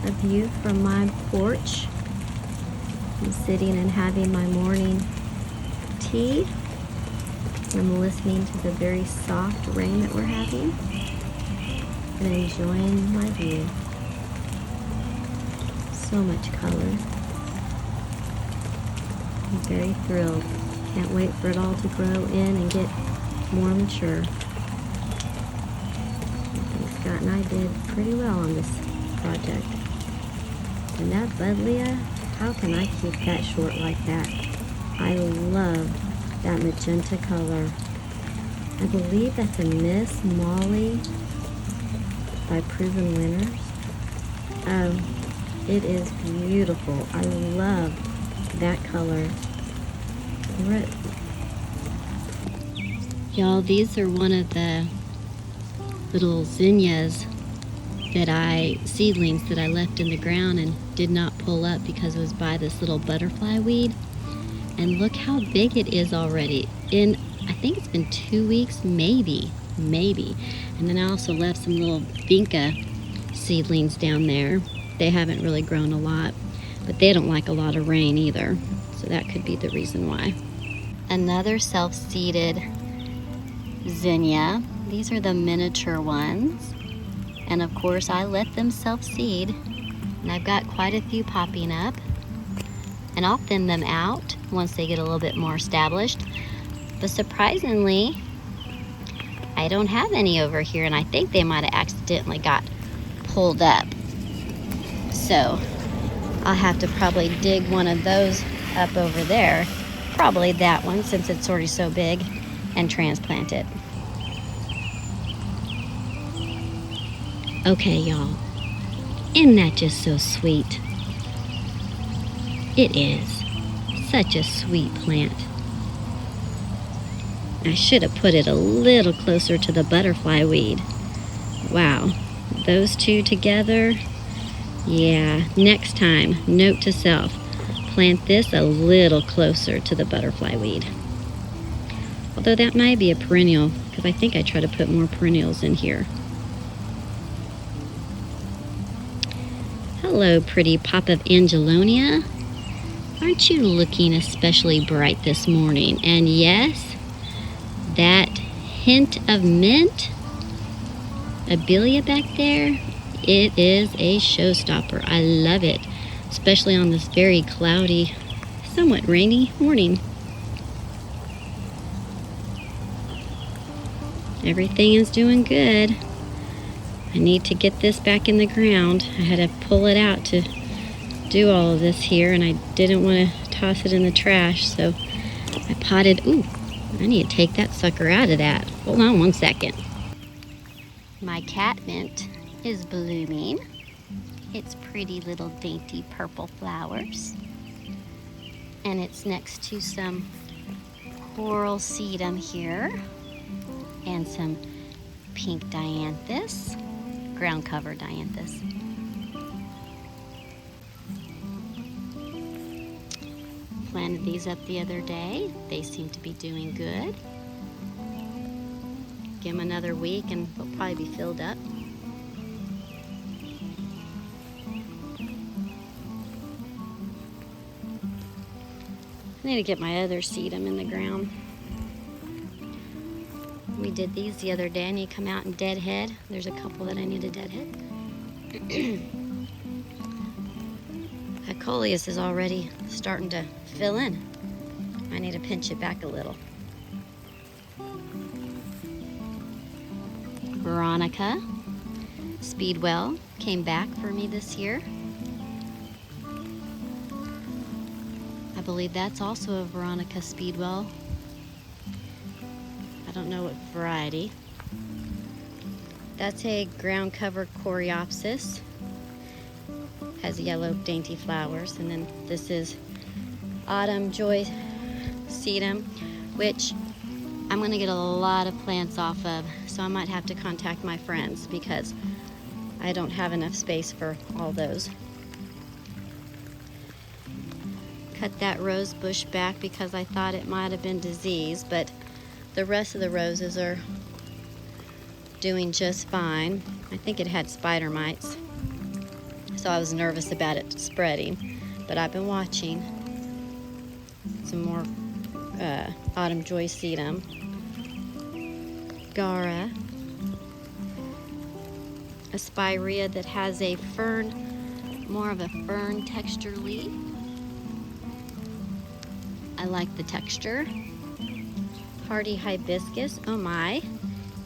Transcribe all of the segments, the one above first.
a view from my porch. I'm sitting and having my morning tea. I'm listening to the very soft rain that we're having and enjoying my view. So much color. I'm very thrilled. Can't wait for it all to grow in and get more mature. I think Scott and I did pretty well on this project. And that buddleia, how can I keep that short like that? I love that magenta color. I believe that's a Miss Molly by Proven Winners. Oh, it is beautiful. I love that color. Y'all, these are one of the little zinnias seedlings that I left in the ground and did not pull up because it was by this little butterfly weed. And look how big it is already. I think it's been 2 weeks, maybe. And then I also left some little vinca seedlings down there. They haven't really grown a lot, but they don't like a lot of rain either. So that could be the reason why. Another self-seeded zinnia. These are the miniature ones. And of course I let them self-seed. And I've got quite a few popping up. And I'll thin them out once they get a little bit more established. But surprisingly, I don't have any over here, and I think they might have accidentally got pulled up. So I'll have to probably dig one of those up over there, probably that one since it's already so big, and transplant it. Okay, y'all, isn't that just so sweet? It is such a sweet plant. I should have put it a little closer to the butterfly weed. Wow, those two together. Yeah, next time, note to self, plant this a little closer to the butterfly weed. Although that might be a perennial, because I think I try to put more perennials in here. Hello, pretty pop of Angelonia. Aren't you looking especially bright this morning? And yes, that hint of mint, abelia back there, it is a showstopper. I love it, especially on this very cloudy, somewhat rainy morning. Everything is doing good. I need to get this back in the ground. I had to pull it out to do all of this here, and I didn't want to toss it in the trash, so I potted. Ooh, I need to take that sucker out of that. Hold on one second. My catmint is blooming. It's pretty little dainty purple flowers. And it's next to some coral sedum here and some pink dianthus, ground cover dianthus. Planted these up the other day. They seem to be doing good. Give them another week and they'll probably be filled up. I need to get my other sedum in the ground. We did these the other day. I need to come out and deadhead. There's a couple that I need to deadhead. That coleus is already starting to fill in. I need to pinch it back a little. Veronica Speedwell came back for me this year. I believe that's also a Veronica Speedwell. I don't know what variety. That's a ground cover coreopsis. Has yellow dainty flowers. And then this is Autumn Joy sedum, which I'm going to get a lot of plants off of, so I might have to contact my friends because I don't have enough space for all those. Cut that rose bush back because I thought it might have been diseased, but the rest of the roses are doing just fine. I think it had spider mites. so I was nervous about it spreading. But I've been watching some more autumn joycetum, Gara, a spirea that has a fern, more of a fern texture leaf. I like the texture. Hardy hibiscus, oh my,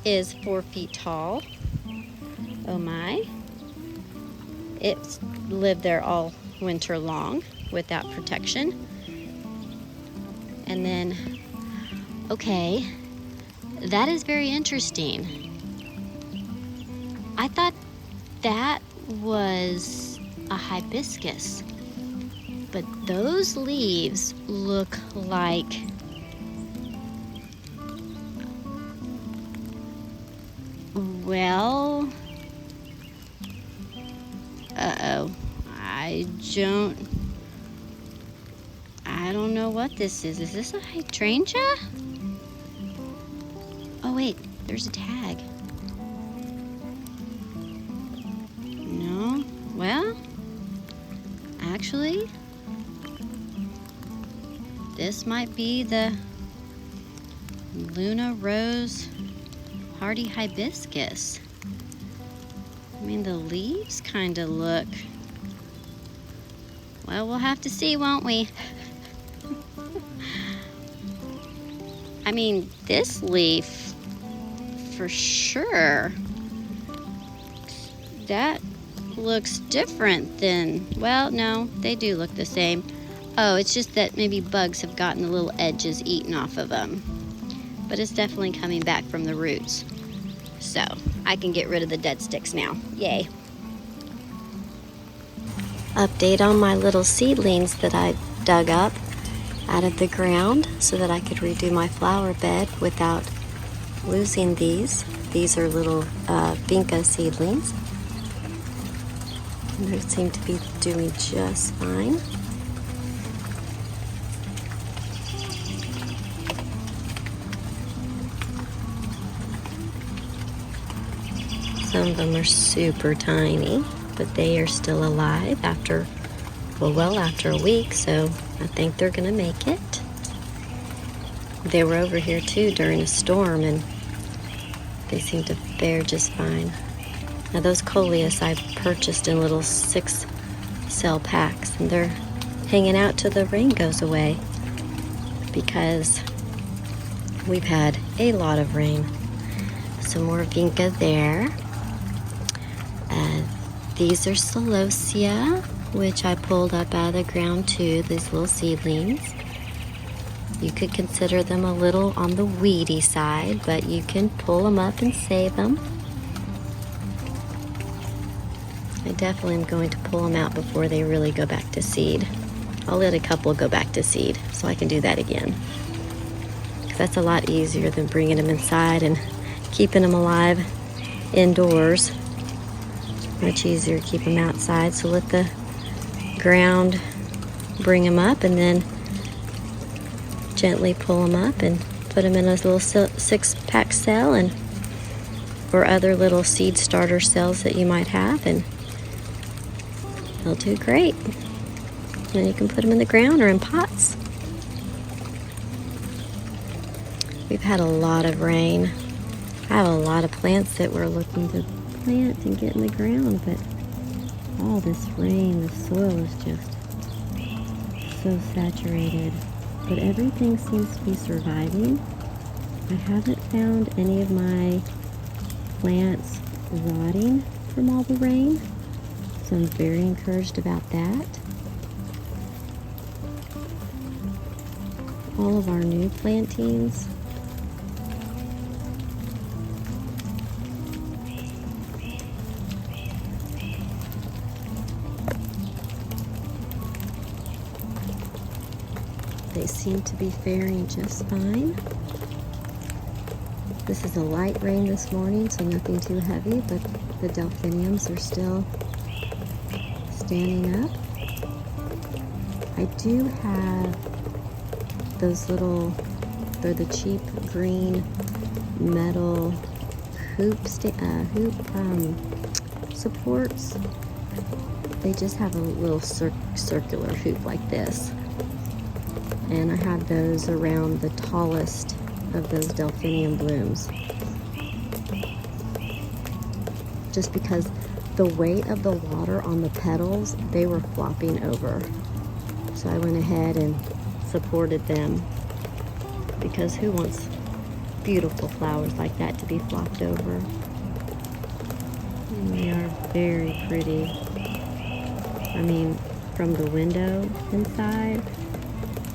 is 4 feet tall. Oh my. It's lived there all winter long without protection. And then, okay, that is very interesting. I thought that was a hibiscus, but those leaves look like well, uh-oh, I don't know what this is. Is this a hydrangea? Oh wait, there's a tag. No, well, actually, this might be the Luna Rose Hardy Hibiscus. I mean, the leaves kind of look, well, we'll have to see, won't we? I mean, this leaf, for sure, that looks different than, well, no, they do look the same. Oh, it's just that maybe bugs have gotten the little edges eaten off of them. But it's definitely coming back from the roots. So I can get rid of the dead sticks now. Yay. Update on my little seedlings that I dug up out of the ground so that I could redo my flower bed without losing these. These are little vinca seedlings. And they seem to be doing just fine. Some of them are super tiny, but they are still alive after a week, so I think they're gonna make it. They were over here too during a storm, and they seem to fare just fine. Now those coleus I purchased in little 6-cell packs, and they're hanging out till the rain goes away because we've had a lot of rain. Some more vinca there. These are celosia, which I pulled up out of the ground too, these little seedlings. You could consider them a little on the weedy side, but you can pull them up and save them. I definitely am going to pull them out before they really go back to seed. I'll let a couple go back to seed so I can do that again. Because that's a lot easier than bringing them inside and keeping them alive indoors. Much easier to keep them outside, so let the ground bring them up and then gently pull them up and put them in a little 6-pack cell and or other little seed starter cells that you might have, and they'll do great. And you can put them in the ground or in pots. We've had a lot of rain. I have a lot of plants that we're looking to plant and get in the ground, but all this rain, the soil is just so saturated. But everything seems to be surviving. I haven't found any of my plants rotting from all the rain, so I'm very encouraged about that. All of our new plantings they seem to be faring just fine. This is a light rain this morning, so nothing too heavy, but the delphiniums are still standing up. I do have those little, they're the cheap green metal hoop supports they just have a little circular hoop like this. And I have those around the tallest of those delphinium blooms. Just because the weight of the water on the petals, they were flopping over. So I went ahead and supported them, because who wants beautiful flowers like that to be flopped over? And they are very pretty. I mean, from the window inside,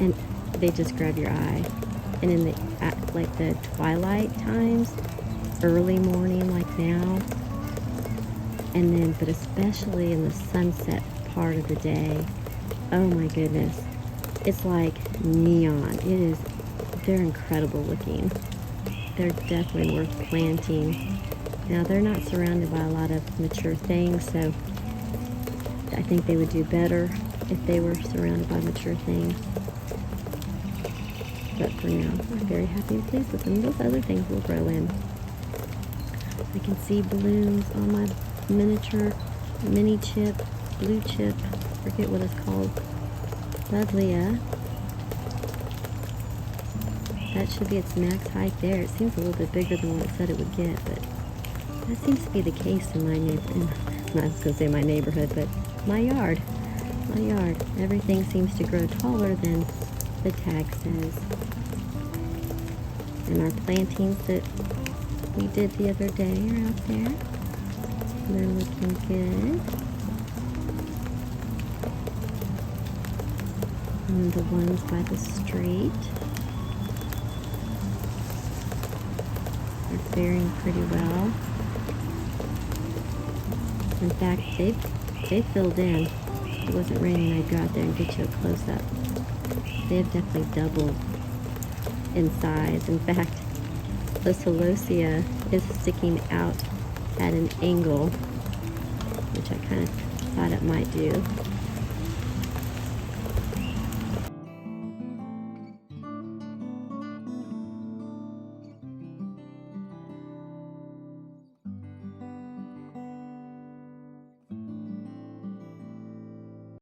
and they just grab your eye. And in the like the twilight times, early morning like now, and then but especially in the sunset part of the day, oh my goodness, it's like neon. They're incredible looking. They're definitely worth planting. Now, they're not surrounded by a lot of mature things, so I think they would do better if they were surrounded by mature things. But for now, I'm very happy and pleased with them. Those other things will grow in. I can see blooms on my miniature, mini chip, blue chip, forget what it's called, Lovelier. That should be its max height there. It seems a little bit bigger than what it said it would get, but that seems to be the case in my neighborhood. I was going to say my neighborhood, but my yard. My yard. Everything seems to grow taller than the tag says. And our plantings that we did the other day are out there. They're looking good. And the ones by the street are faring pretty well. In fact, they filled in. If it wasn't raining, I'd go out there and get you a close-up. They have definitely doubled in size. In fact, the celosia is sticking out at an angle, which I kind of thought it might do.